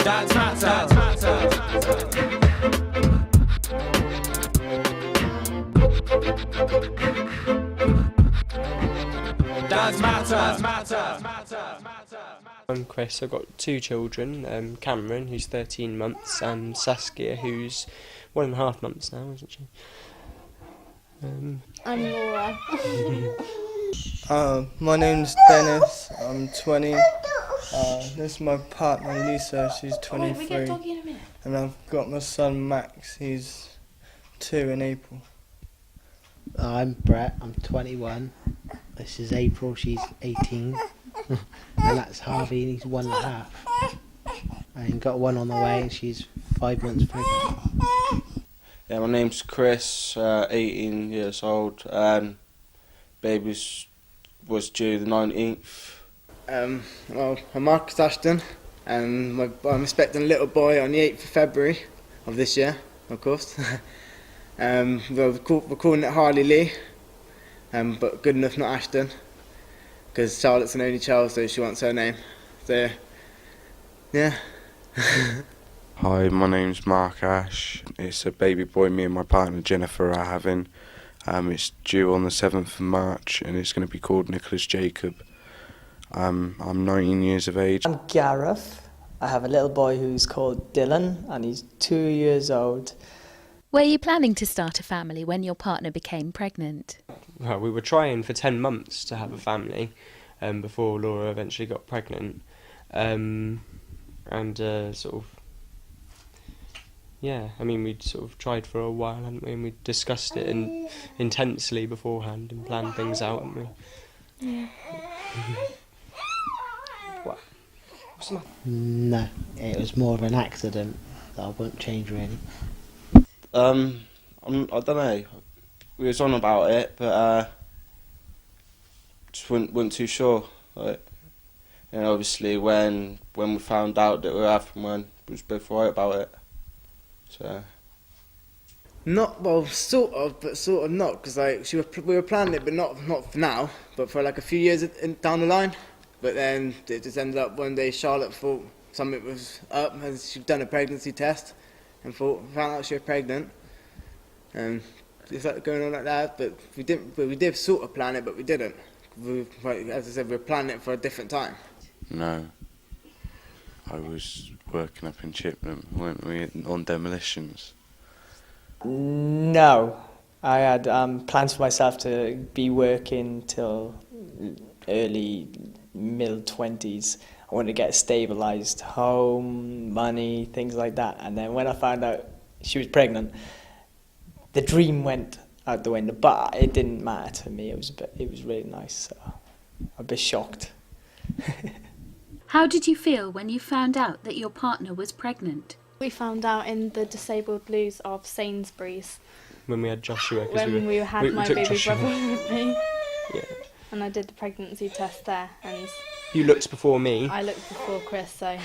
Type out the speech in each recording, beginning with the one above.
Dad's matter. Dad's matter. I'm Chris. I've got two children, Cameron, who's 13 months, and Saskia, who's 1.5 months now, isn't she? I'm Laura. My name's Dennis, I'm 20. This is my partner Lisa, she's 23. And I've got my son Max, he's 2 in April. I'm Brett, I'm 21. This is April, she's 18. And that's Harvey, and he's 1.5. And got one on the way, and she's 5 months pregnant. Yeah, my name's Chris, 18 years old. Baby was due the 19th. Well, I'm Marcus Ashton, and I'm expecting a little boy on the 8th of February of this year, of course. We're calling it Harley Lee, but good enough not Ashton, because Charlotte's an only child, so she wants her name. So, yeah. Hi, my name's Mark Ash. It's a baby boy me and my partner Jennifer are having. It's due on the 7th of March, and it's going to be called Nicholas Jacob. I'm 19 years of age. I'm Gareth. I have a little boy who's called Dylan, and he's 2 years old. Were you planning to start a family when your partner became pregnant? Well, we were trying for 10 months to have a family before Laura eventually got pregnant. Yeah, I mean, we'd sort of tried for a while, hadn't we? And we discussed it intensely beforehand and planned things out, hadn't we? Yeah. What? What's the matter? No, it was more of an accident that I won't change really. I don't know. We was on about it, but just weren't too sure. Like, and obviously, when we found out that we were having one, we was both right about it. So. Not, well, sort of, but sort of not, because like we were planning it, but not for now, but for like a few years down the line. But then it just ended up one day Charlotte thought something was up, and she'd done a pregnancy test, and found out she was pregnant, and it started going on like that. But we did sort of plan it, but we didn't. As I said, we were planning it for a different time. No. I was working up in Chippenham, weren't we, on demolitions? No, I had plans for myself to be working till early, middle-20s. I wanted to get a stabilised home, money, things like that. And then when I found out she was pregnant, the dream went out the window. But it didn't matter to me. It was really nice. So I'm a bit shocked. How did you feel when you found out that your partner was pregnant? We found out in the disabled blues of Sainsbury's When we had Joshua. when we had my took baby Joshua. brother with me. Yeah. And I did the pregnancy test there, and You looked before me. I looked before Chris, so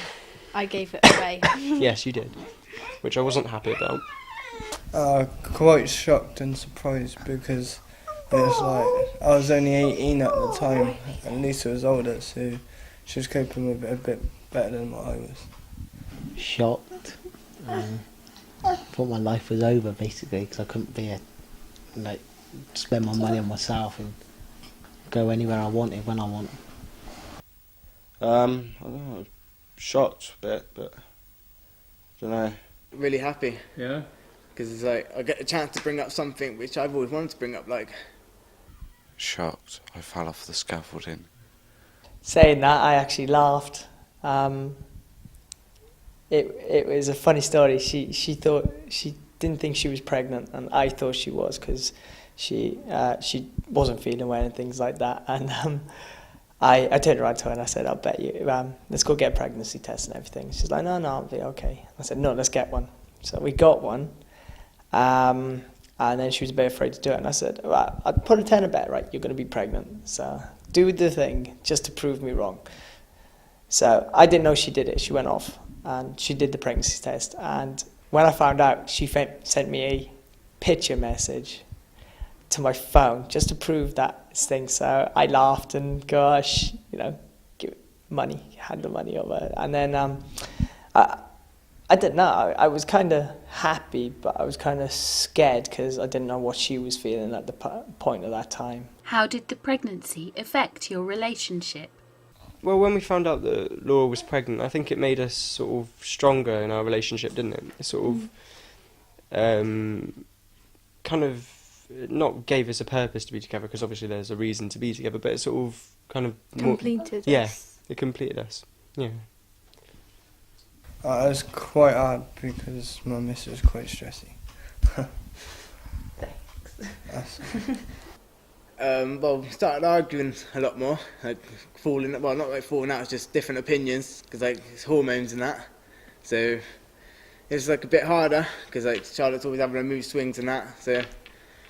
I gave it away. Yes, you did. Which I wasn't happy about. Quite shocked and surprised because it's like I was only 18 at the time and Lisa was older, so she was coping with it a bit better than what I was. Shocked. Thought my life was over basically, because I couldn't spend my money on myself and go anywhere I wanted when I wanted. I don't know, shocked a bit, but I don't know. Really happy. Yeah. Because it's like I get a chance to bring up something which I've always wanted to bring up, like. Shocked. I fell off the scaffolding. Saying that, I actually laughed. It was a funny story. She thought she didn't think she was pregnant, and I thought she was, because she wasn't feeling well and things like that. And I turned around to her and I said, "I'll bet you, let's go get a pregnancy test and everything." She's like, "No, I'll be okay." I said, "No, let's get one." So we got one, and then she was a bit afraid to do it. And I said, "Well, I'd put a 10 bet, right? You're going to be pregnant, so do the thing just to prove me wrong." So I didn't know she did it. She went off and she did the pregnancy test. And when I found out, she sent me a picture message to my phone just to prove that thing. So I laughed and, gosh, give money, hand the money over. And then I don't know. I was kind of happy, but I was kind of scared because I didn't know what she was feeling at the point of that time. How did the pregnancy affect your relationship? Well, when we found out that Laura was pregnant, I think it made us sort of stronger in our relationship, didn't it? It sort of kind of not gave us a purpose to be together, because obviously there's a reason to be together, but it sort of kind of Completed yeah, us. it completed us. Yeah. It was quite hard because my missus was quite stressy. Thanks. Well, we started arguing a lot more, like falling. Well, not like falling out, it's just different opinions because like it's hormones and that. So it was like a bit harder because like Charlotte's always having her mood swings and that. So,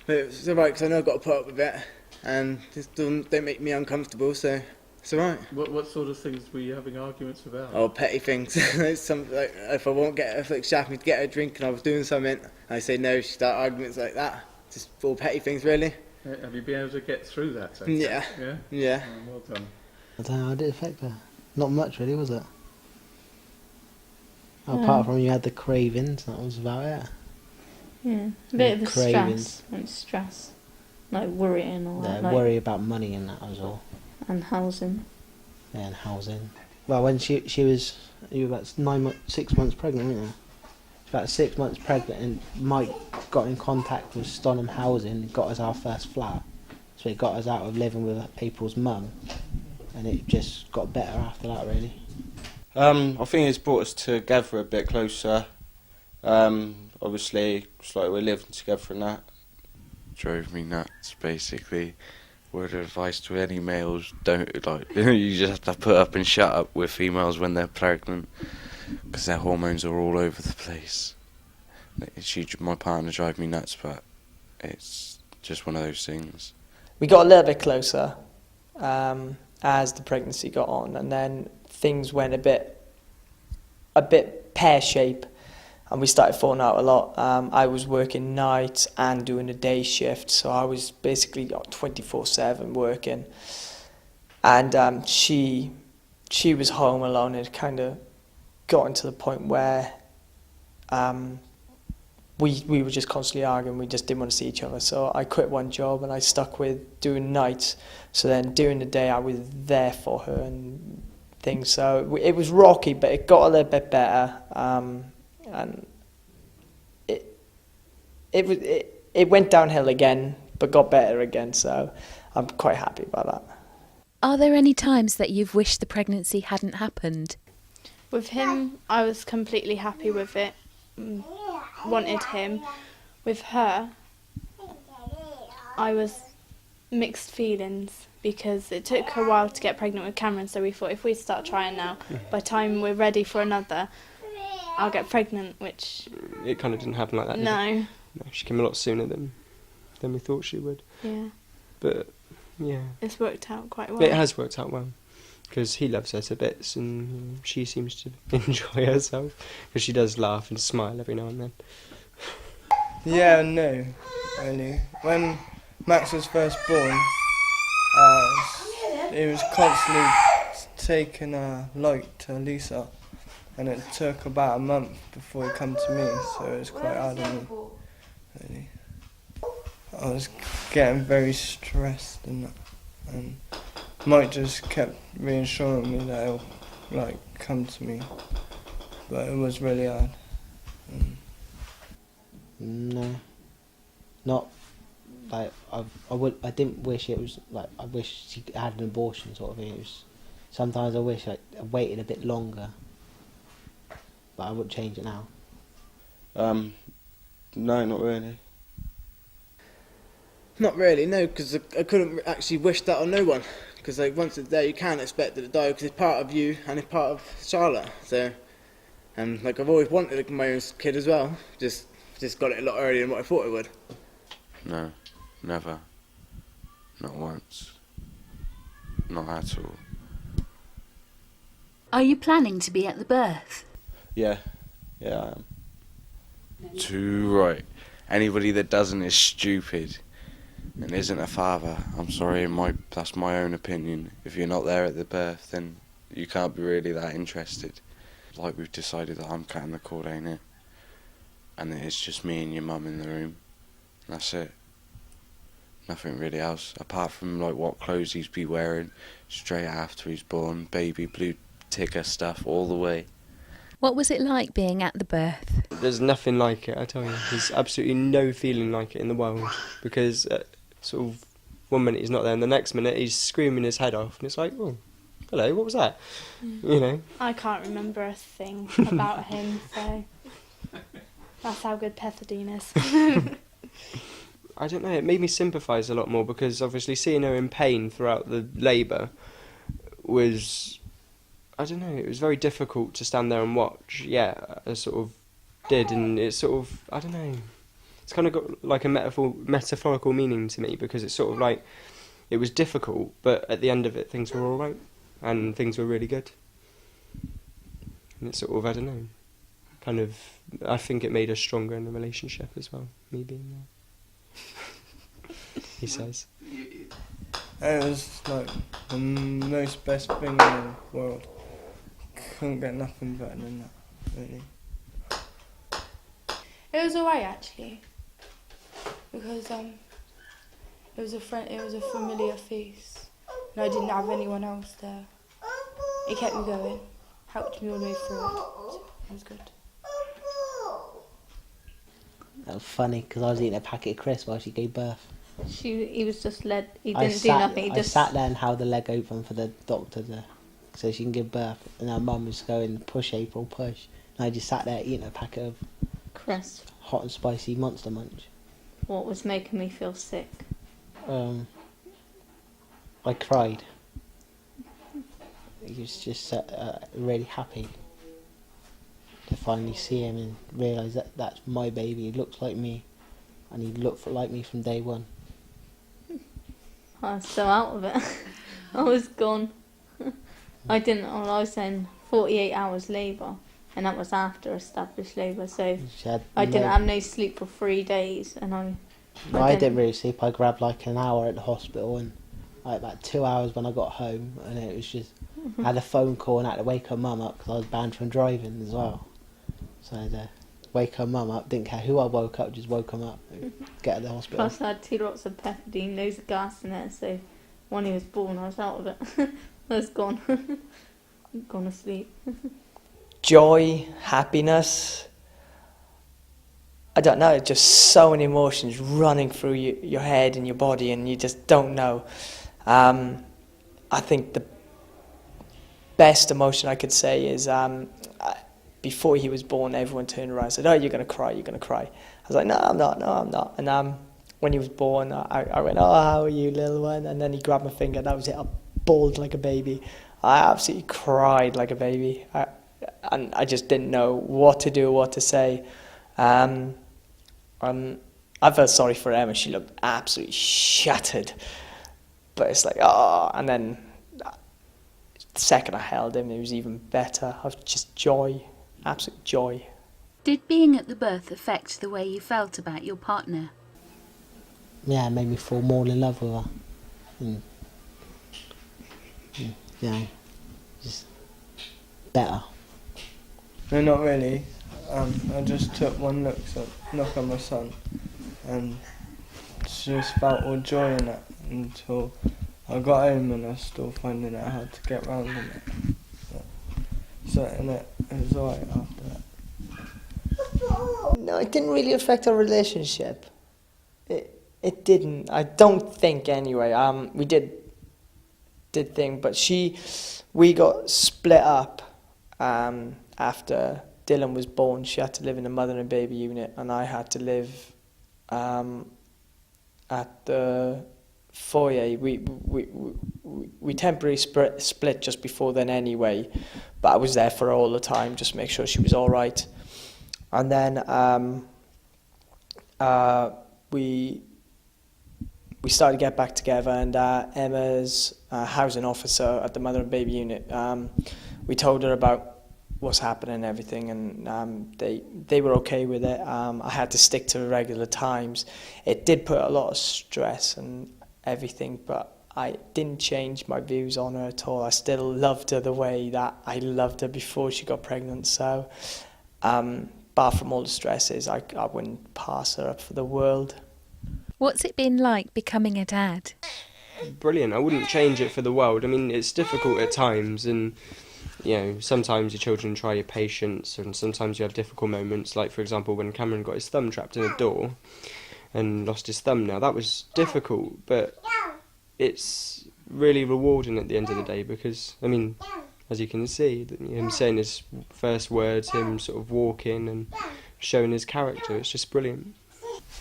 but it's alright because I know I've got to put up with it, and it don't make me uncomfortable. So it's alright. What sort of things were you having arguments about? Oh, petty things. Some like if I won't get, if like she asked me to get her a drink and I was doing something, I say no. She start arguments like that. Just all petty things, really. Have you been able to get through that? Okay? Yeah. Yeah? Yeah. Oh, well done. I don't know how it did affect her. Not much, really, was it? Apart from you had the cravings, that was about it. Yeah, a bit of the Cravings. stress, like worrying and all that, like, Worry about money and that was all. and housing. Yeah, and housing. Well, when she was, you were about 6 months pregnant, weren't you? About 6 months pregnant, and Mike got in contact with Stonham Housing and got us our first flat. So it got us out of living with April's mum, and it just got better after that, really. I think it's brought us together a bit closer. Obviously, it's like we're living together and that. Drove me nuts, basically. Word of advice to any males, don't, like, you just have to put up and shut up with females when they're pregnant, because their hormones are all over the place. My partner drives me nuts, but it's just one of those things. We got a little bit closer as the pregnancy got on, and then things went a bit pear-shaped, and we started falling out a lot. I was working nights and doing a day shift, so I was basically 24/7 working, and she was home alone. It kind of gotten to the point where we were just constantly arguing. We just didn't want to see each other. So I quit one job and I stuck with doing nights. So then during the day I was there for her and things. So it was rocky, but it got a little bit better. And it went downhill again, but got better again. So I'm quite happy about that. Are there any times that you've wished the pregnancy hadn't happened? With him, I was completely happy with it. Wanted him. With her, I was mixed feelings because it took a while to get pregnant with Cameron, so we thought if we start trying now, by the time we're ready for another, I'll get pregnant, which... It kind of didn't happen like that, did it? No. No, she came a lot sooner than we thought she would. Yeah. But, yeah. It's worked out quite well. It has worked out well, because he loves her to bits and she seems to enjoy herself, because she does laugh and smile every now and then. Yeah, no, really. When Max was first born, he was constantly taking a light to Lisa, and it took about a month before he come to me, so it was quite hard on me, really. I was getting very stressed and that, and Mike just kept reassuring me that he'll, like, come to me, but it was really hard. No, not like I didn't wish it was like I wish she had an abortion sort of thing. It was, sometimes I wish I waited a bit longer, but I wouldn't change it now. No, not really. Not really, no, because I couldn't actually wish that on no one. Because like once it's there, you can't expect it to die because it's part of you and it's part of Charlotte. So, and like I've always wanted my own kid as well. Just got it a lot earlier than what I thought it would. No, never. Not once. Not at all. Are you planning to be at the birth? Yeah, I am. Too right. Anybody that doesn't is stupid and isn't a father. I'm sorry, that's my own opinion. If you're not there at the birth, then you can't be really that interested. like we've decided that I'm cutting the cord, ain't it? And it's just me and your mum in the room. That's it. Nothing really else, apart from like what clothes he's be wearing straight after he's born, baby blue ticker stuff all the way. What was it like being at the birth? There's nothing like it, I tell you. There's absolutely no feeling like it in the world, because sort of 1 minute he's not there and the next minute he's screaming his head off, and it's like, oh, hello, what was that? You know. I can't remember a thing about him, so that's how good Pethidine is. I don't know, it made me sympathise a lot more, because obviously seeing her in pain throughout the labour was, I don't know, it was very difficult to stand there and watch. Yeah, I sort of did, and it's sort of, I don't know, it's kind of got like a metaphorical meaning to me, because it's sort of like, it was difficult, but at the end of it things were alright, and things were really good. And it's sort of, I don't know, kind of, I think it made us stronger in the relationship as well, me being there. He says. It was like the most best thing in the world. Couldn't get nothing better than that, really. It was alright actually, because it was a familiar face, and I didn't have anyone else there. It kept me going, helped me all the way through it. So it was good. That was funny, because I was eating a packet of crisps while she gave birth. He was just led. He didn't do nothing. I sat there and held the leg open for the doctor so she can give birth. And our mum was going, push April, push. And I just sat there eating a packet of crisps, hot and spicy Monster Munch. What was making me feel sick? I cried. He was just really happy to finally see him and realise that that's my baby. He looks like me, and he looked like me from day one. I was so out of it. I was gone. I was in 48 hours labour, and that was after established labour, so I didn't have no sleep for 3 days, and I didn't really sleep. I grabbed like an hour at the hospital, and like about 2 hours when I got home, and it was just, I had a phone call and I had to wake her mum up because I was banned from driving as well. So I had to wake her mum up, didn't care who I woke up, just woke them up, get her to the hospital. Plus I had 2 lots of Pethidine, loads of gas in it, so when he was born I was out of it. I was gone. Gone to sleep. Joy, happiness, I don't know, just so many emotions running through your head and your body, and you just don't know. I think the best emotion I could say is before he was born, everyone turned around and said, oh, you're going to cry, you're going to cry. I was like, no, I'm not. And when he was born, I went, oh, how are you, little one? And then he grabbed my finger, and that was it. I bawled like a baby. I absolutely cried like a baby. And I just didn't know what to do, what to say. I felt sorry for Emma. She looked absolutely shattered. But it's like, oh, and then the second I held him, it was even better. I was just joy, absolute joy. Did being at the birth affect the way you felt about your partner? Yeah, it made me fall more in love with her. Just better. No, not really. I just took one knock on my son, and just felt all joy in it until I got home, and I was still finding out how to get round in it. So in it was alright after that. No, it didn't really affect our relationship. It didn't. I don't think anyway. We did thing, but we got split up after Dylan was born. She had to live in the mother and baby unit, and I had to live at the foyer. We temporarily split just before then anyway, but I was there for her all the time, just to make sure she was all right. And then we started to get back together, and Emma's housing officer at the mother and baby unit, we told her about what's happening and everything, and they were okay with it. I had to stick to regular times. It did put a lot of stress and everything, but I didn't change my views on her at all. I still loved her the way that I loved her before she got pregnant. So, apart from all the stresses, I wouldn't pass her up for the world. What's it been like becoming a dad? Brilliant. I wouldn't change it for the world. I mean, it's difficult at times, and sometimes your children try your patience, and sometimes you have difficult moments. Like, for example, when Cameron got his thumb trapped in a door and lost his thumbnail, that was difficult, but it's really rewarding at the end of the day because, I mean, as you can see, him saying his first words, him sort of walking and showing his character, it's just brilliant.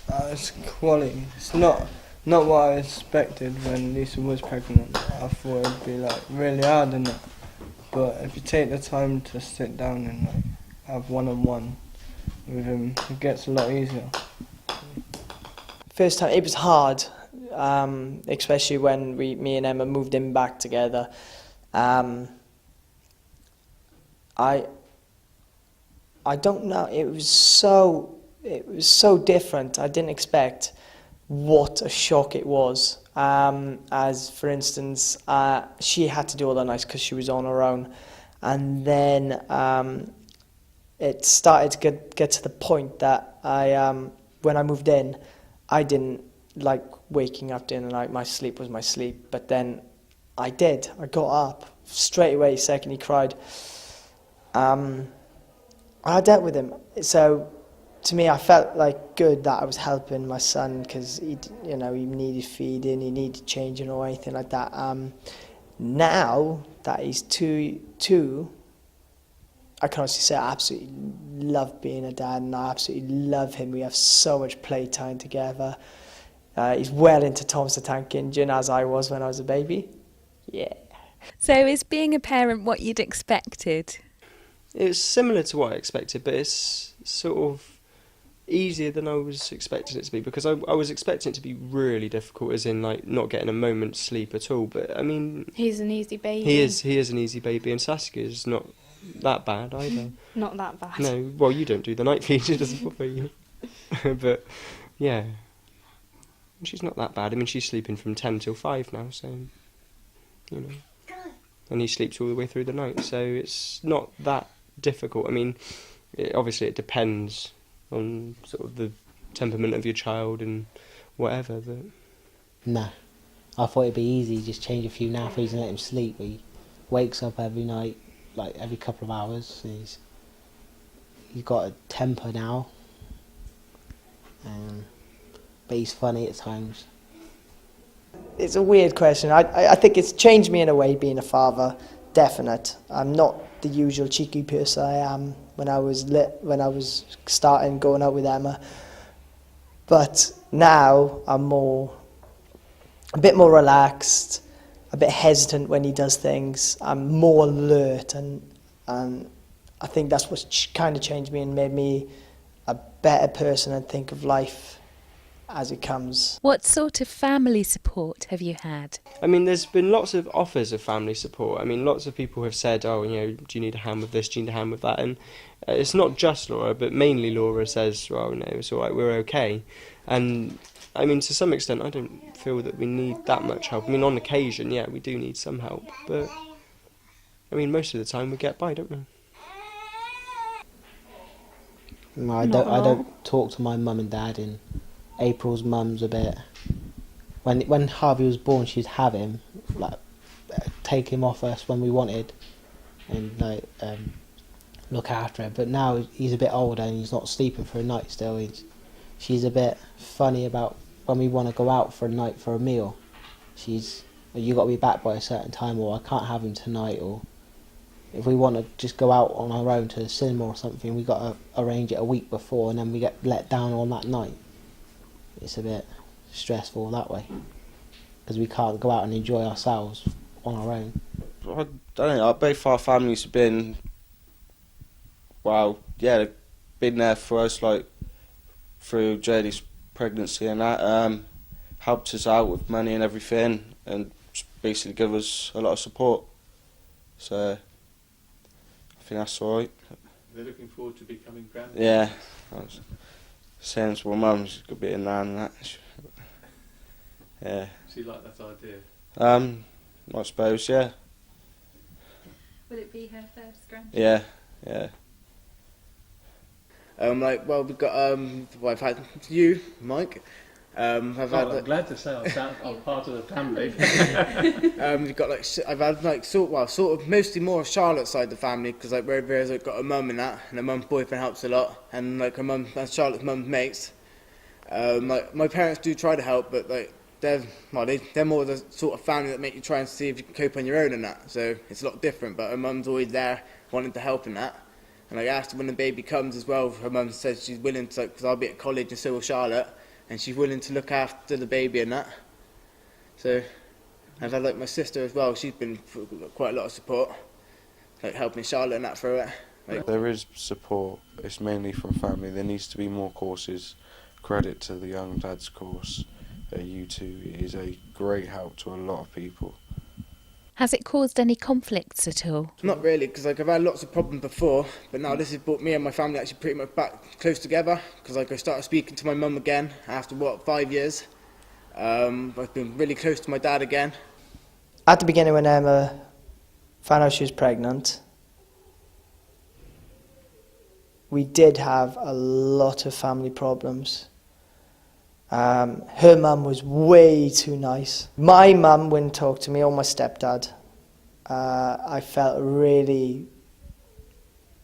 It's quality. It's not what I expected when Lisa was pregnant. I thought it'd be really hard and that. But if you take the time to sit down and have one-on-one with him, it gets a lot easier. First time, it was hard, especially when me and Emma moved in back together. I don't know. It was so different. I didn't expect what a shock it was. As for instance, she had to do all the nights because she was on her own, and then it started to get to the point that when I moved in, I didn't like waking up during the night. My sleep was my sleep, but then I did. I got up straight away the second he cried. I dealt with him. So to me, I felt good that I was helping my son because he needed feeding, he needed changing or anything like that. Now that he's two, I can honestly say I absolutely love being a dad, and I absolutely love him. We have so much playtime together. He's well into Thomas the Tank Engine, as I was when I was a baby. Yeah. So is being a parent what you'd expected? It's similar to what I expected, but it's sort of easier than I was expecting it to be, because I was expecting it to be really difficult, as in not getting a moment's sleep at all. But I mean, he's an easy baby. He is an easy baby, and Saskia's not that bad either. Not that bad. No, well, you don't do the night feed, it doesn't bother you. But yeah, she's not that bad. I mean, she's sleeping from 10 till 5 now, so and he sleeps all the way through the night, so it's not that difficult. I mean, obviously it depends on sort of the temperament of your child and whatever, but... No. I thought it'd be easy, just change a few nappies and let him sleep. He wakes up every night, every couple of hours. He's got a temper now. But he's funny at times. It's a weird question. I think it's changed me in a way, being a father, definite. I'm not the usual cheeky person I am when I was starting going out with Emma. But now I'm a bit more relaxed, a bit hesitant when he does things. I'm more alert, and I think that's what kind of changed me and made me a better person and think of life as it comes. What sort of family support have you had? I mean, there's been lots of offers of family support. I mean, lots of people have said, do you need a hand with this, do you need a hand with that? And it's not just Laura, but mainly Laura says, well, no, it's all right, we're okay. And I mean, to some extent, I don't feel that we need that much help. I mean, on occasion, yeah, we do need some help, but I mean, most of the time we get by, don't we? No, I don't talk to my mum and dad, and April's mum's a bit... When Harvey was born, she'd have him, take him off us when we wanted, and look after him. But now he's a bit older and he's not sleeping for a night still. She's a bit funny about when we want to go out for a night for a meal. You got to be back by a certain time, or I can't have him tonight, or if we want to just go out on our own to the cinema or something, we got to arrange it a week before, and then we get let down on that night. It's a bit stressful that way, because we can't go out and enjoy ourselves on our own. I don't know, both our families have been, they've been there for us, through Jodie's pregnancy and that, helped us out with money and everything, and basically give us a lot of support. So I think that's alright. They're looking forward to becoming grandparents. Yeah, I was saying to my mum, she's going to be a nan and that. Yeah. She liked that idea. I suppose, yeah. Will it be her first grandchild? Yeah, yeah. Well, we've got, well, I've had you, Mike. I'm glad to say I'm part of the family. We've got I've had sort of mostly more of Charlotte's side of the family, because Rose's got a mum and that, and her mum's boyfriend helps a lot, and her mum and Charlotte's mum's mates. My parents do try to help, but they're more the sort of family that make you try and see if you can cope on your own and that. So it's a lot different. But her mum's always there, wanting to help in that. And I asked her when the baby comes as well. Her mum says she's willing to, because I'll be at college and so will Charlotte, and she's willing to look after the baby and that. So I've had my sister as well. She's been quite a lot of support, helping Charlotte and that through it. There is support. It's mainly from family. There needs to be more courses. Credit to the Young Dads course at U2. It is a great help to a lot of people. Has it caused any conflicts at all? Not really, because I've had lots of problems before, but now this has brought me and my family actually pretty much back close together, because I started speaking to my mum again after 5 years. I've been really close to my dad again. At the beginning, when Emma found out she was pregnant, we did have a lot of family problems. Her mum was way too nice. My mum wouldn't talk to me, or my stepdad. I felt really,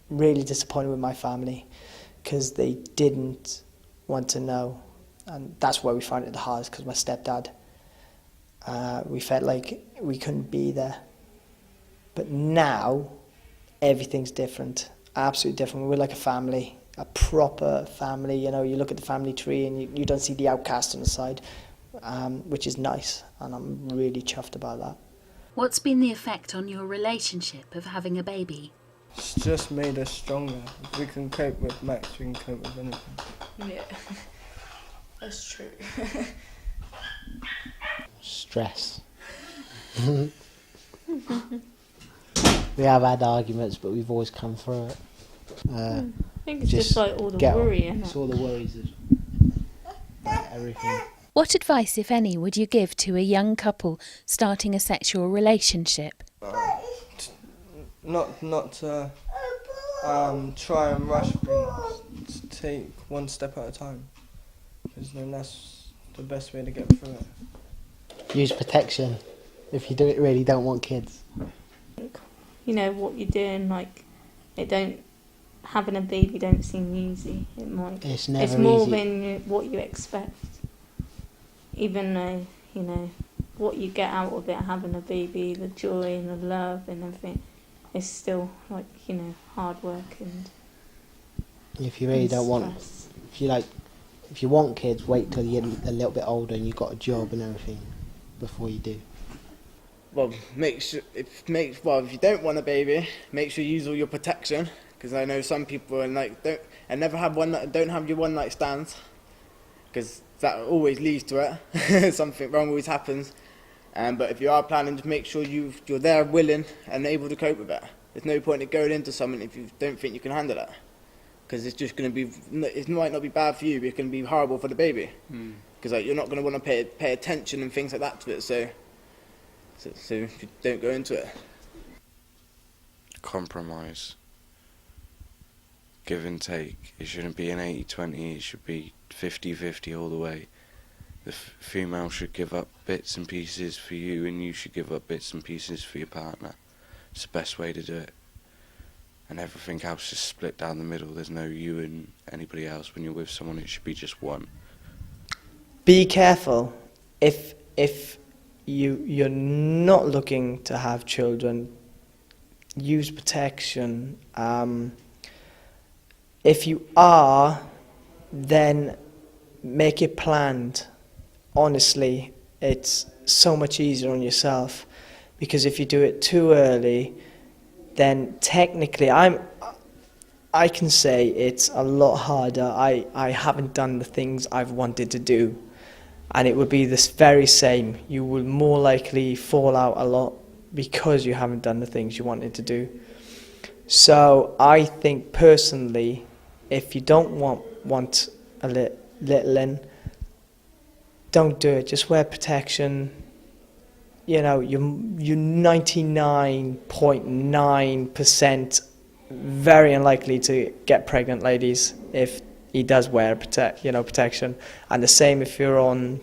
really disappointed with my family because they didn't want to know. And that's where we found it the hardest, because my stepdad, we felt like we couldn't be there. But now, everything's different, absolutely different. We're like a family. A proper family, you look at the family tree and you don't see the outcast on the side, which is nice, and I'm really chuffed about that. What's been the effect on your relationship of having a baby? It's just made us stronger. If we can cope with Max, we can cope with anything. Yeah, that's true. Stress. We have had arguments, but we've always come through it. I think it's just all the worry, isn't it? It's all the worries of everything. What advice, if any, would you give to a young couple starting a sexual relationship? Not to try and rush things. To take one step at a time, because then that's the best way to get through it. Use protection if you really don't want kids. You know what you're doing, having a baby don't seem easy. It's never It's more easy. than what you expect. Even though, what you get out of it, having a baby, the joy and the love and everything, it's still hard work and. If you really don't want, if you want kids, wait till you're a little bit older and you've got a job and everything before you do. Well, if you don't want a baby, make sure you use all your protection. Because I know some people don't have your one night stands, because that always leads to it. Something wrong always happens. But if you are planning, to make sure you're there, willing and able to cope with it. There's no point in going into something if you don't think you can handle it, because it's just going to be. It might not be bad for you, but it's going to be horrible for the baby. Because you're not going to want to pay attention and things like that to it. So if you don't go into it. Compromise. Give and take. It shouldn't be an 80-20, it should be 50-50 all the way. The female should give up bits and pieces for you, and you should give up bits and pieces for your partner. It's the best way to do it. And everything else is split down the middle. There's no you and anybody else. When you're with someone, it should be just one. Be careful. If you're not looking to have children, use protection. If you are, then make it planned. Honestly, it's so much easier on yourself, because if you do it too early, then technically I can say it's a lot harder. I haven't done the things I've wanted to do, and it would be this very same. You will more likely fall out a lot because you haven't done the things you wanted to do. So I think personally, if you don't want a little in, don't do it. Just wear protection. you're 99.9% very unlikely to get pregnant, ladies, if he does wear protection. And the same if you're on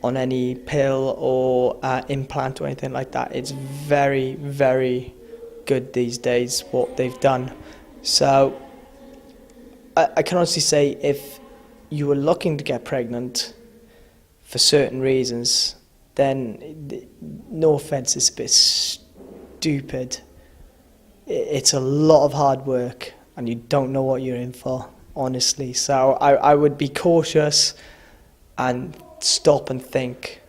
any pill or implant or anything like that. It's very, very good these days what they've done. So I can honestly say, if you were looking to get pregnant for certain reasons, then no offence, it's a bit stupid. It's a lot of hard work and you don't know what you're in for, honestly. So I would be cautious and stop and think,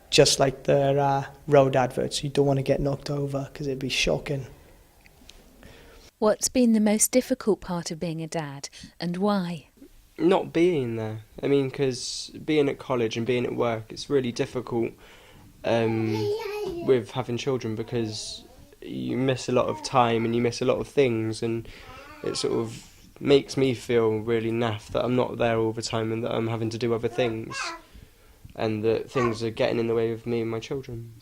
just like the road adverts. You don't want to get knocked over because it'd be shocking. What's been the most difficult part of being a dad, and why? Not being there. I mean, because being at college and being at work, it's really difficult with having children, because you miss a lot of time and you miss a lot of things, and it sort of makes me feel really naff that I'm not there all the time and that I'm having to do other things, and that things are getting in the way of me and my children.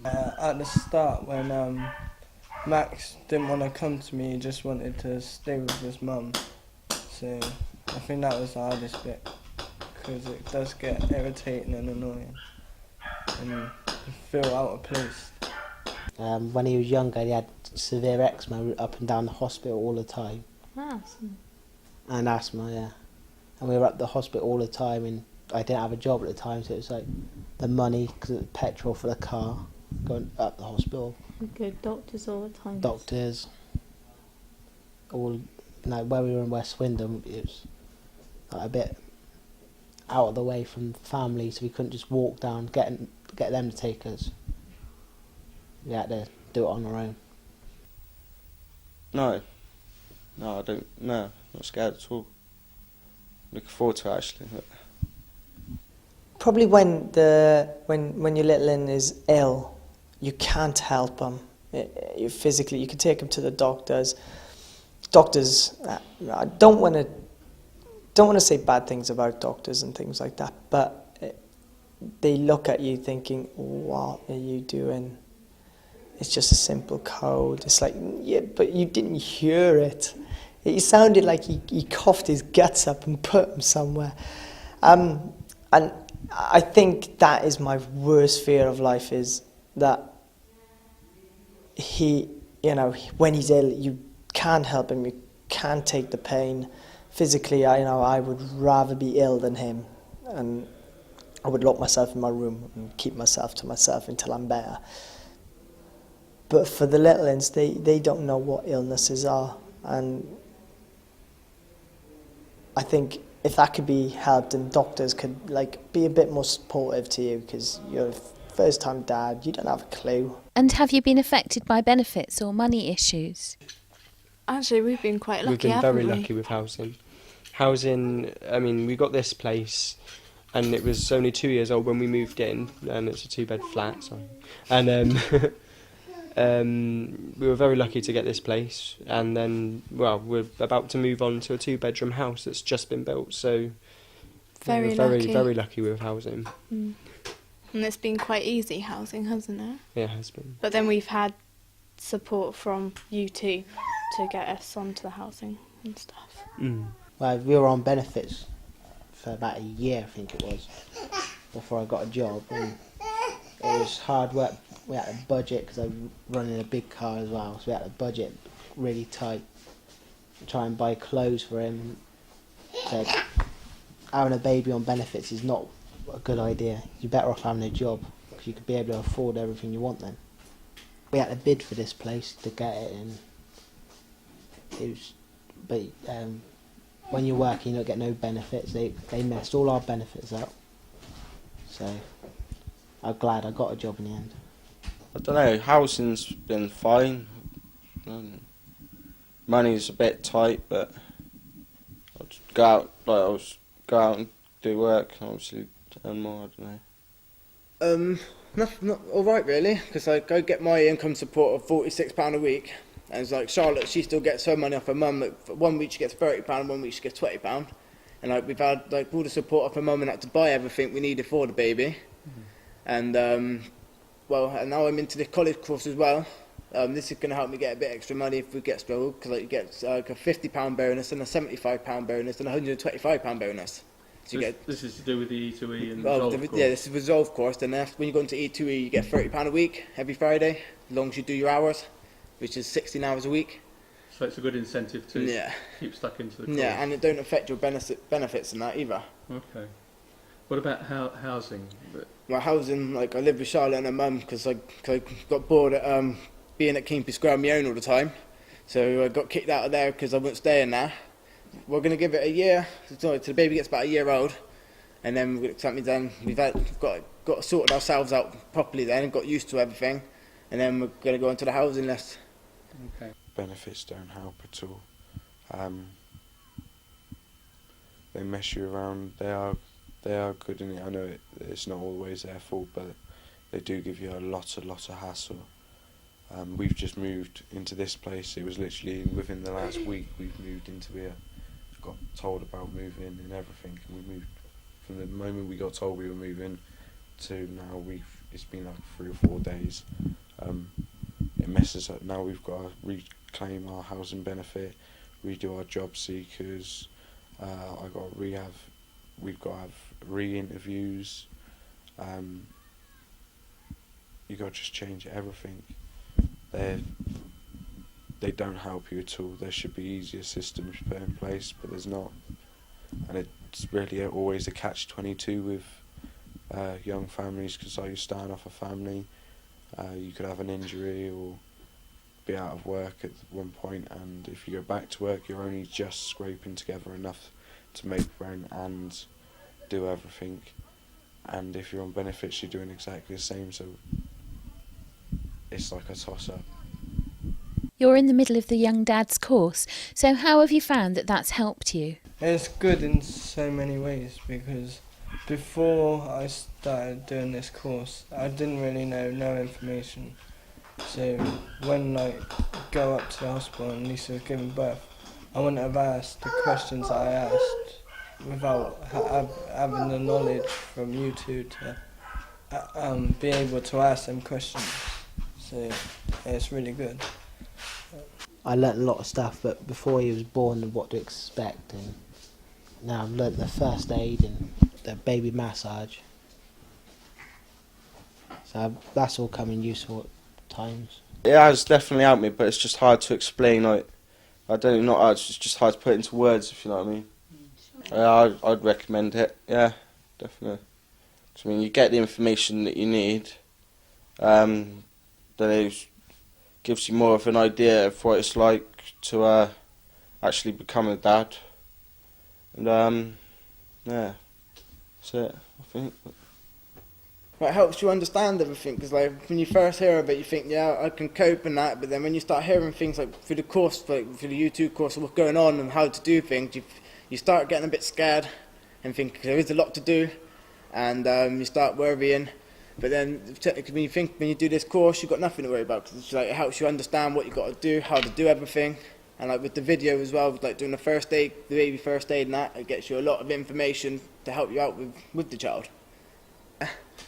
At the start, when Max didn't want to come to me, he just wanted to stay with his mum. So I think that was the hardest bit, because it does get irritating and annoying, and you feel out of place. When he was younger, he had severe eczema up and down the hospital all the time. Asthma. And asthma, yeah. And we were at the hospital all the time, and I didn't have a job at the time, so it was like the money, because of the petrol for the car, going up the hospital. We go doctors all the time. Doctors. All, like where we were in West Wyndham, it was like a bit out of the way from family, so we couldn't just walk down, get them to take us. We had to do it on our own. No, I don't. No, not scared at all. Looking forward to it, actually. Probably when your little one is ill, you can't help them. You physically, you can take them to the doctors. Doctors, I don't want to say bad things about doctors and things like that, but they look at you thinking, "What are you doing? It's just a simple cold." It's like, yeah, but you didn't hear it. It sounded like he coughed his guts up and put them somewhere. And I think that is my worst fear of life, is that when he's ill, you can't help him, you can't take the pain. Physically, I would rather be ill than him. And I would lock myself in my room and keep myself to myself until I'm better. But for the little ones, they don't know what illnesses are. And I think if that could be helped, and doctors could be a bit more supportive to you, because you're a first-time dad, you don't have a clue. And have you been affected by benefits or money issues? Actually, we've been quite lucky, We've been haven't very we? lucky with housing. Housing, I mean, we got this place, and it was only 2 years old when we moved in, and it's a 2-bed flat, sorry. And we were very lucky to get this place, and then, we're about to move on to a 2-bedroom house that's just been built, so Very we're lucky. very lucky with housing. Mm. And it's been quite easy housing, hasn't it? Yeah, it has been. But then we've had support from you two to get us onto the housing and stuff. Mm. Well, we were on benefits for about a year, I think it was, before I got a job, and it was hard work. We had to budget, because I was running a big car as well, so we had to budget really tight, try and buy clothes for him. So having a baby on benefits is not a good idea. You're better off having a job, because you could be able to afford everything you want then. We had to bid for this place to get it, and it was, but when you're working, you don't get no benefits. They messed all our benefits up, so I'm glad I got a job in the end. I don't know, housing's been fine. Money's a bit tight, but I'll just go out and do work, and obviously earn more, I don't know. Not all right really, because I go get my income support of £46 a week, and it's like Charlotte, she still gets her money off her mum. Like, 1 week she gets £30, 1 week she gets £20. and like we've had like all the support of her mum and that to buy everything we needed for the baby. And and now I'm into the college course as well. This is going to help me get a bit extra money if we get struggled, because like you get like a £50 bonus and a £75 bonus and a £125 bonus. So this is to do with the E2E and well, Resolve course. Yeah, this is Resolve course. Then when you go into E2E, you get £30 a week every Friday, as long as you do your hours, which is 16 hours a week. So it's a good incentive to keep stuck into the course. Yeah, and it don't affect your benefits and that either. Okay. What about housing? Well, housing, like I live with Charlotte and her mum because I got bored at being at Kingsley Square on my own all the time. So I got kicked out of there because I wasn't staying there. We're going to give it a year, so the baby gets about a year old, and then we've got sorted ourselves out properly then, and got used to everything, and then we're going to go onto the housing list. Okay. Benefits don't help at all. They mess you around. They are good in it. I know it's not always their fault, but they do give you a lot of hassle. We've just moved into this place. It was literally within the last week we've moved into here. Got told about moving and everything, and we moved from the moment we got told we were moving to now. It's been like 3 or 4 days. It messes up. Now we've got to reclaim our housing benefit, redo our job seekers. I got rehab. We've got to have re-interviews. You got to just change everything. They don't help you at all. There should be easier systems put in place, but there's not. And it's really always a catch-22 with young families, because you're starting off a family, you could have an injury or be out of work at one point, and if you go back to work, you're only just scraping together enough to make rent and do everything. And if you're on benefits, you're doing exactly the same, so it's like a toss-up. You're in the middle of the Young Dad's course, so how have you found that that's helped you? It's good in so many ways, because before I started doing this course, I didn't really know no information. So when I go up to the hospital and Lisa was giving birth, I wouldn't have asked the questions that I asked without having the knowledge from you two to be able to ask them questions. So it's really good. I learnt a lot of stuff, but before he was born, what to expect, and now I've learnt the first aid and the baby massage. So that's all coming useful at times. It has definitely helped me, but it's just hard to explain. Like, I don't know, it's just hard to put into words, if you know what I mean. Sure. I'd recommend it, yeah, definitely. I mean, you get the information that you need, then it gives you more of an idea of what it's like to actually become a dad. And yeah, that's it, I think. Well, it helps you understand everything, because like when you first hear of it, you think, yeah, I can cope and that, but then when you start hearing things like through the course, like through the U2 course, of what's going on and how to do things, you start getting a bit scared and think there is a lot to do, and you start worrying. But then technically when you do this course, you've got nothing to worry about, because it helps you understand what you've got to do, how to do everything. And like with the video as well, like doing the first aid, the baby first aid and that, it gets you a lot of information to help you out with the child.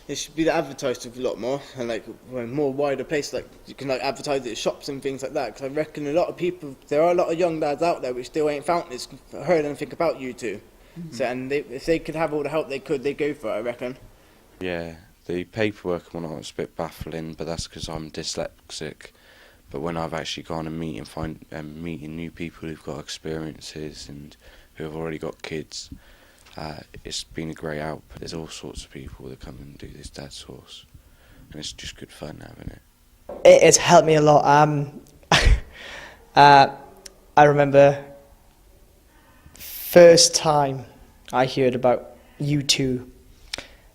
It should be advertised a lot more, and like more wider places, like you can like advertise it at shops and things like that, because I reckon there are a lot of young dads out there which still ain't heard anything about you two. Mm-hmm. So, and if they could have all the help they could, they'd go for it, I reckon. Yeah, the paperwork and whatnot is a bit baffling, but that's because I'm dyslexic. But when I've actually gone and meeting new people who've got experiences and who have already got kids, it's been a great help. There's all sorts of people that come and do this dad's course, and it's just good fun having it. It has helped me a lot. I remember first time I heard about U2,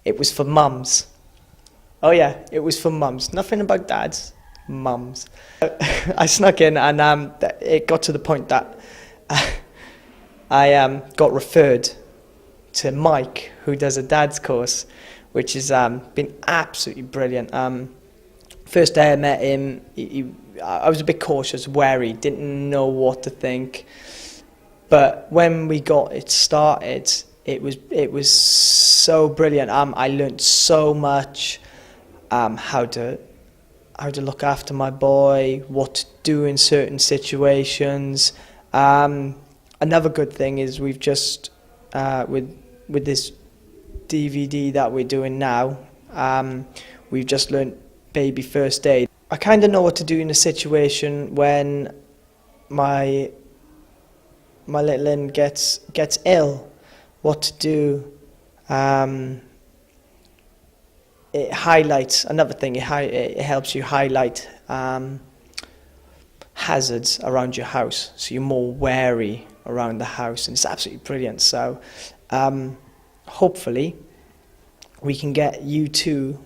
it was for mums. Oh yeah, it was for mums. Nothing about dads, mums. I snuck in, and it got to the point that I got referred to Mike, who does a dad's course, which has been absolutely brilliant. First day I met him, I was a bit cautious, wary, didn't know what to think. But when we got it started, it was so brilliant. I learnt so much, how to look after my boy, what to do in certain situations. Another good thing is we've just with this DVD that we're doing now, we've just learnt baby first aid. I kind of know what to do in a situation when my little one gets ill, what to do. It highlights, another thing, it helps you highlight hazards around your house, so you're more wary around the house, and it's absolutely brilliant. So hopefully we can get you two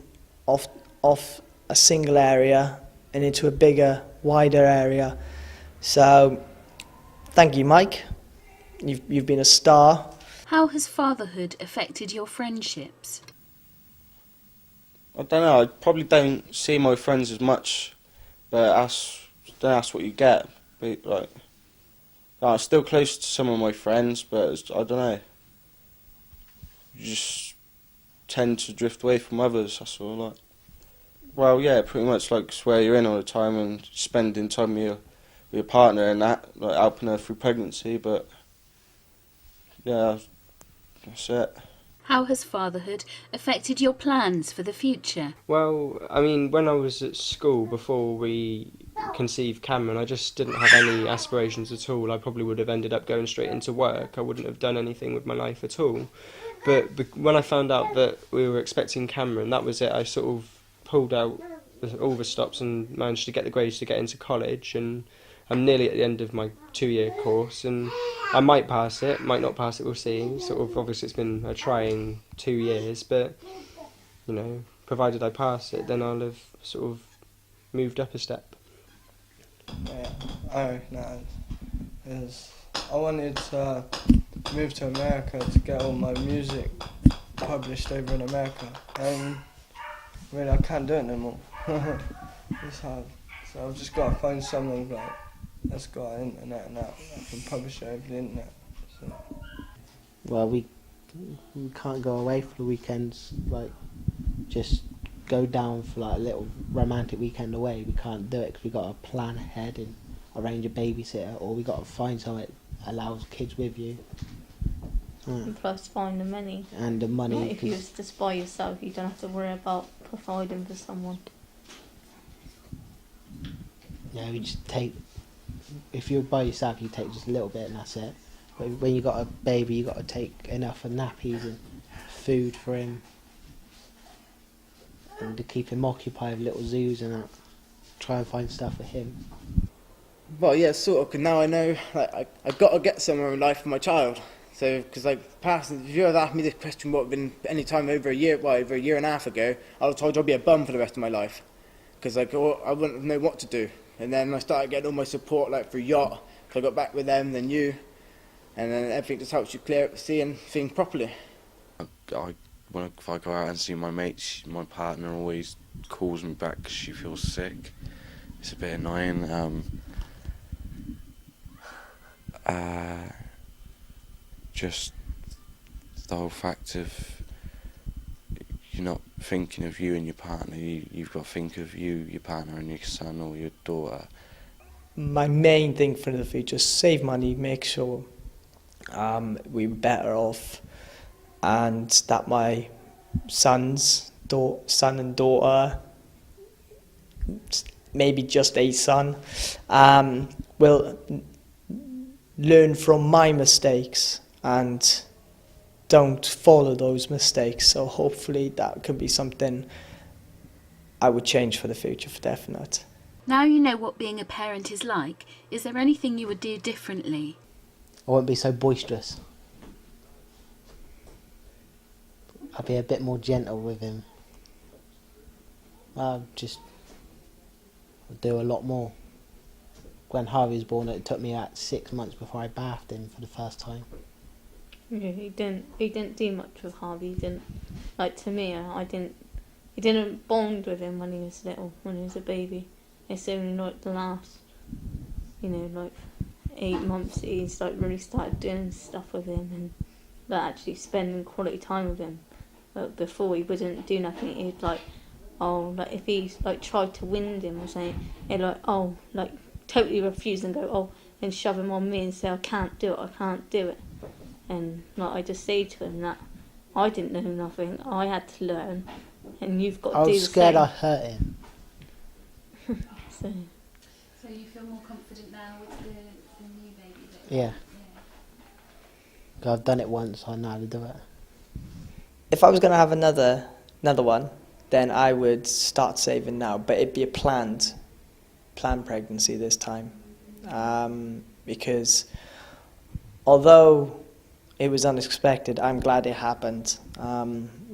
off a single area and into a bigger, wider area. So thank you, Mike. You've been a star. How has fatherhood affected your friendships? I don't know, I probably don't see my friends as much, but that's what you get. But, like, I'm still close to some of my friends, but I don't know. You just tend to drift away from others, that's all. Like, well, yeah, pretty much like where you're in all the time and spending time with your partner and that, like helping her through pregnancy, but yeah, that's it. How has fatherhood affected your plans for the future? Well, I mean, when I was at school before we conceived Cameron, I just didn't have any aspirations at all. I probably would have ended up going straight into work. I wouldn't have done anything with my life at all. But when I found out that we were expecting Cameron, that was it. I sort of pulled out all the stops and managed to get the grades to get into college, and I'm nearly at the end of my 2-year course, and I might pass it, might not pass it, we'll see. Sort of, obviously it's been a trying 2 years, but, you know, provided I pass it, then I'll have sort of moved up a step. Yeah, I wanted to move to America to get all my music published over in America. Really, I can't do it no more. It's hard. So I've just got to find something like that's got internet and that I can publish it over the internet. So. Well, we can't go away for the weekends, like just go down for like a little romantic weekend away. We can't do it because we got to plan ahead and arrange a babysitter, or we got to find something that allows kids with you. And plus find the money. And the money. Like if you was just by yourself, you don't have to worry about providing for someone. Yeah, we just take. If you're by yourself, you take just a little bit and that's it. But when you got a baby, you got to take enough for nappies and food for him, and to keep him occupied with little zoos and that. Try and find stuff for him. Well, yeah, sort of. Cause now I know, like, I've got to get somewhere in life for my child. So, because like, past, if you had asked me this question, what would have been any time over a year and a half ago, I would have told you I'd be a bum for the rest of my life, because like, I wouldn't know what to do. And then I started getting all my support, like through Yacht. So I got back with them, then you, and then everything just helps you clear up, seeing things properly. If I go out and see my mates, my partner always calls me back because she feels sick. It's a bit annoying. Just the whole fact of you're not thinking of you and your partner, you've got to think of you, your partner and your son or your daughter. My main thing for the future is save money, make sure we're better off, and that my son and daughter, maybe just a son, will learn from my mistakes and don't follow those mistakes. So hopefully that could be something I would change for the future, for definite. Now you know what being a parent is like, is there anything you would do differently? I won't be so boisterous. I'll be a bit more gentle with him. I'll do a lot more. When Harvey was born, it took me about 6 months before I bathed him for the first time. Yeah, he didn't do much with Harvey. He didn't, like, to me, he didn't bond with him when he was little, when he was a baby. It's only like the last, like 8 months, he's like really started doing stuff with him and like actually spending quality time with him. But before he wouldn't do nothing. He'd like, like if he like tried to wind him or something, he'd like totally refuse and go and shove him on me and say I can't do it. And like I just say to him that I didn't know nothing. I had to learn, and you've got to do the same. I was scared I hurt him. So you feel more confident now with the new baby? Yeah. I've done it once, I know how to do it. If I was going to have another one, then I would start saving now, but it'd be a planned pregnancy this time, because although it was unexpected, I'm glad it happened.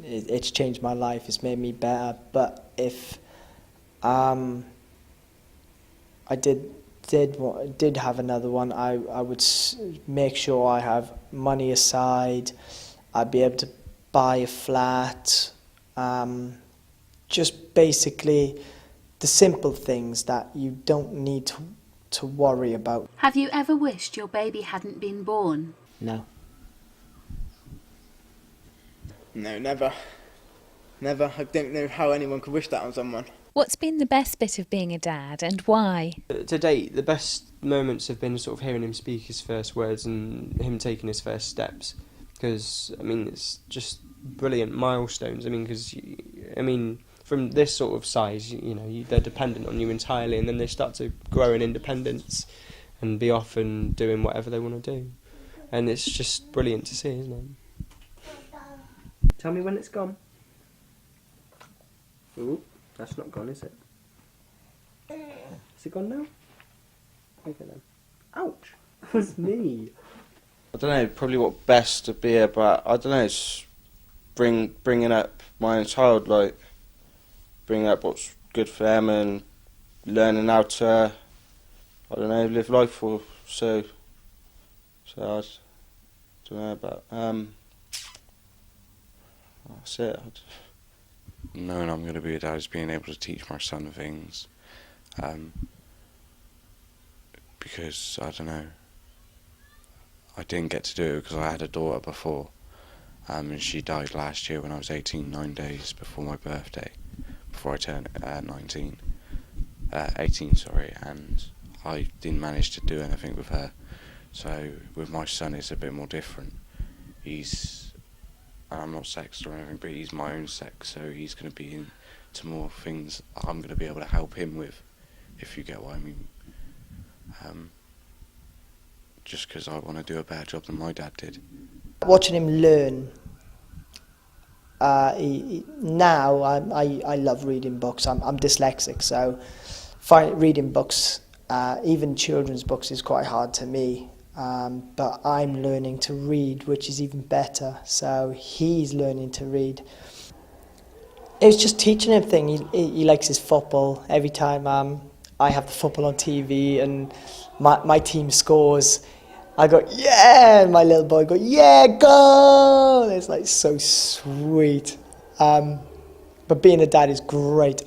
It's changed my life. It's made me better. But if I did have another one, I would make sure I have money aside. I'd be able to buy a flat. Just basically the simple things that you don't need to worry about. Have you ever wished your baby hadn't been born? No. No, never. Never. I don't know how anyone could wish that on someone. What's been the best bit of being a dad and why? To date, the best moments have been sort of hearing him speak his first words and him taking his first steps. Because, I mean, it's just brilliant milestones. I mean, from this sort of size, they're dependent on you entirely, and then they start to grow in independence and be off and doing whatever they want to do. And it's just brilliant to see, isn't it? Tell me when it's gone. Ooh, that's not gone, is it? Is it gone now? Okay then. Ouch! That was me. I don't know, probably what best to be about, I don't know, it's bringing up my own child, like, bringing up what's good for them and learning how to, I don't know, live life for, so I don't know about, that's it. Knowing I'm going to be a dad is being able to teach my son things, because, I don't know, I didn't get to do it because I had a daughter before, and she died last year when I was 18, 9 days before my birthday, before I turned 18, and I didn't manage to do anything with her. So with my son it's a bit more different. I'm not sexed or anything, but he's my own sex, so he's going to be into more things I'm going to be able to help him with, if you get what I mean. Just because I want to do a better job than my dad did. Watching him learn, now I love reading books. I'm dyslexic, so reading books, even children's books, is quite hard to me. But I'm learning to read, which is even better. So he's learning to read. It was just teaching him things. He likes his football. Every time I have the football on TV and my team scores, I go, yeah! And my little boy go, yeah, goal! It's like so sweet. But being a dad is great.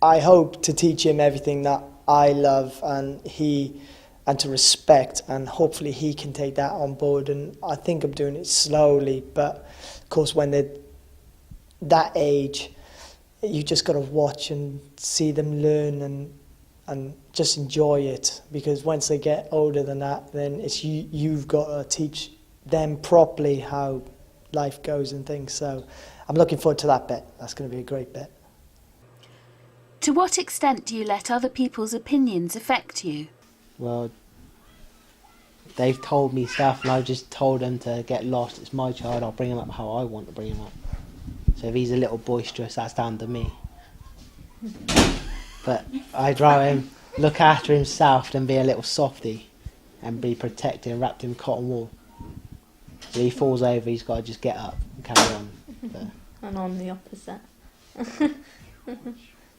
I hope to teach him everything that I love and to respect, and hopefully he can take that on board. And I think I'm doing it slowly, but of course when they're that age, you just got to watch and see them learn and just enjoy it, because once they get older than that, then it's you've got to teach them properly how life goes and things. So I'm looking forward to that bit. That's going to be a great bit. To what extent do you let other people's opinions affect you? Well, they've told me stuff and I've just told them to get lost. It's my child, I'll bring him up how I want to bring him up. So if he's a little boisterous, that's down to me. But I'd rather him look after himself than be a little softy and be protected and wrapped in cotton wool. So he falls over, he's got to just get up and carry on. But And I'm the opposite.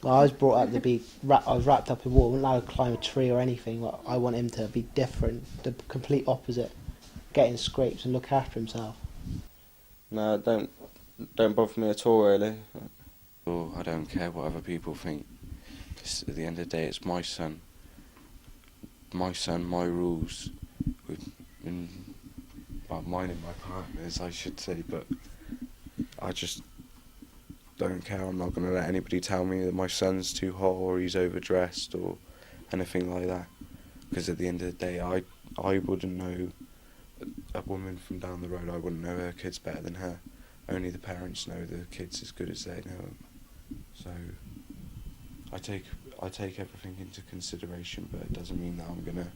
well, I was brought up to be, I was wrapped up in wool. I wasn't allowed to climb a tree or anything. Well, I want him to be different, the complete opposite. Get in scrapes and look after himself. No, don't bother me at all, really. Oh, I don't care what other people think. At the end of the day, it's my son. my son, my rules, mine and my partner's, I should say, but I just don't care. I'm not going to let anybody tell me that my son's too hot or he's overdressed or anything like that, because at the end of the day, I wouldn't know a woman from down the road. I wouldn't know her kids better than her. Only the parents know the kids as good as they know them. So I take everything into consideration, but it doesn't mean that I'm going to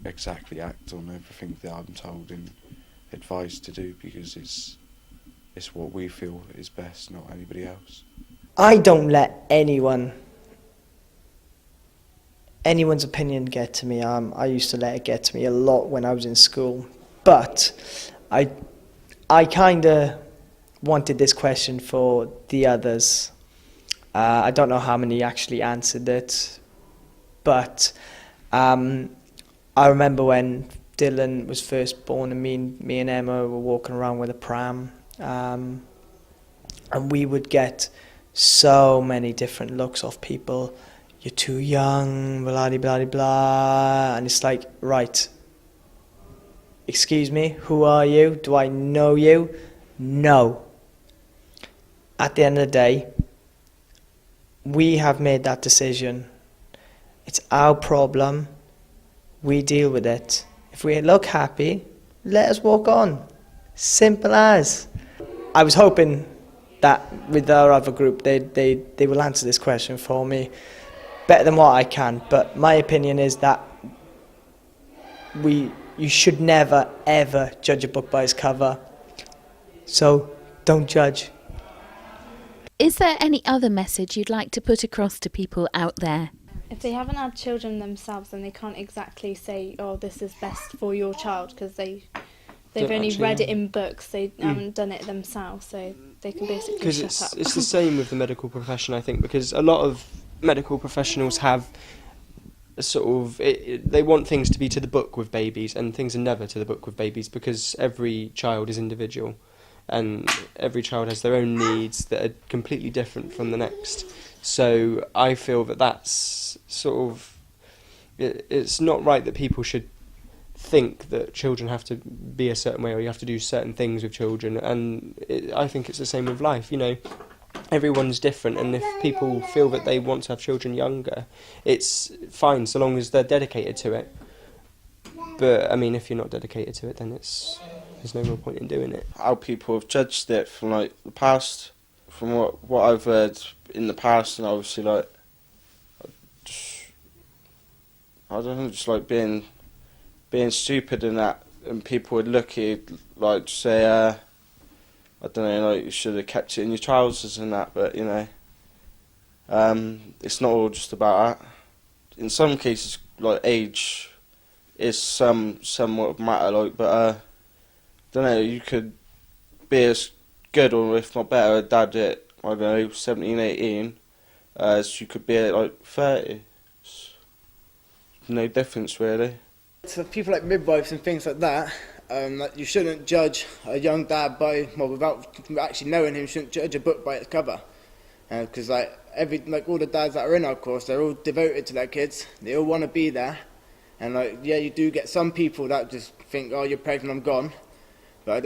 exactly act on everything that I'm told and advised to do, because it's what we feel is best, not anybody else. I don't let anyone's opinion get to me. I used to let it get to me a lot when I was in school, but I kind of wanted this question for the others. I don't know how many actually answered it, but I remember when Dylan was first born and me and Emma were walking around with a pram, and we would get so many different looks off people. You're too young, blah, blah, blah, blah. And it's like, right, excuse me, who are you? Do I know you? No. At the end of the day, we have made that decision. It's our problem. We deal with it. If we look happy, let us walk on. Simple as. I was hoping that with our other group, they will answer this question for me better than what I can. But my opinion is that you should never, ever judge a book by its cover. So don't judge. Is there any other message you'd like to put across to people out there? If they haven't had children themselves, then they can't exactly say, oh, this is best for your child, because they've only read it in books. They haven't done it themselves, so they can basically shut up. It's the same with the medical profession, I think, because a lot of medical professionals have a sort of... they want things to be to the book with babies, and things are never to the book with babies, because every child is individual. And every child has their own needs that are completely different from the next. So I feel that that's sort of... It's not right that people should think that children have to be a certain way or you have to do certain things with children. And I think it's the same with life, you know. Everyone's different, and if people feel that they want to have children younger, it's fine so long as they're dedicated to it. But, I mean, if you're not dedicated to it, then there's no real point in doing it. How people have judged it from like the past, from what I've heard in the past, and obviously like I don't know, just like being stupid and that, and people would look at you like say I don't know, like you should have kept it in your trousers and that, but you know, it's not all just about that. In some cases, like age is somewhat of matter, like, but don't know, you could be as good or if not better a dad at, I don't know, 17, 18 as you could be at like 30. It's no difference really. So people like midwives and things like that, like you shouldn't judge a young dad without actually knowing him. You shouldn't judge a book by its cover, because like all the dads that are in our course, they're all devoted to their kids. They all want to be there, and like yeah, you do get some people that just think, oh, you're pregnant, I'm gone. But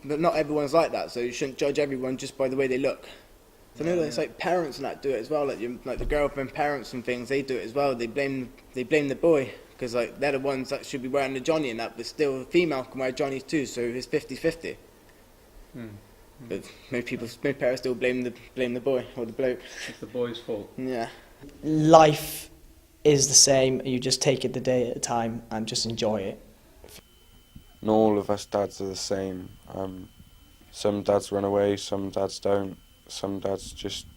not everyone's like that, so you shouldn't judge everyone just by the way they look. So I know it's like parents and that do it as well, like the girlfriend parents and things, they do it as well. They blame the boy, because like they're the ones that should be wearing the johnny and that, but still the female can wear johnnies too, so it's 50-50. But most parents still blame the boy or the bloke. It's the boy's fault. Yeah. Life is the same, you just take it the day at a time and just enjoy it. Not all of us dads are the same. Some dads run away, some dads don't. Some dads just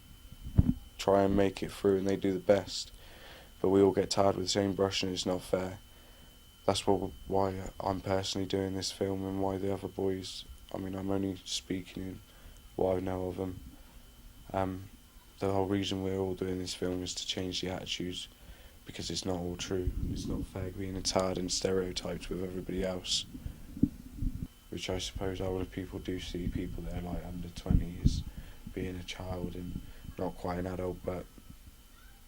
try and make it through and they do the best. But we all get tired with the same brush and it's not fair. That's why I'm personally doing this film and why the other boys, I mean, I'm only speaking in what I know of them. The whole reason we're all doing this film is to change the attitudes, because it's not all true. It's not fair being tired and stereotyped with everybody else. Which I suppose older people do see people that are like under 20 as being a child and not quite an adult, but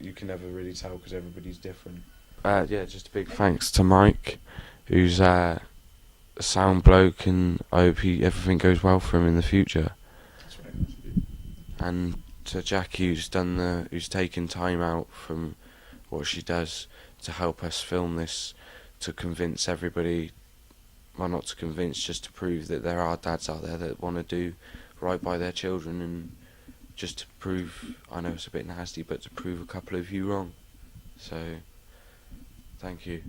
you can never really tell because everybody's different. Yeah, just a big thanks to Mike, who's a sound bloke, and I hope everything goes well for him in the future. And to Jackie, who's taken time out from what she does to help us film this, to convince everybody, well, not to convince, just to prove that there are dads out there that want to do right by their children, and just to prove, I know it's a bit nasty, but to prove a couple of you wrong. So, thank you.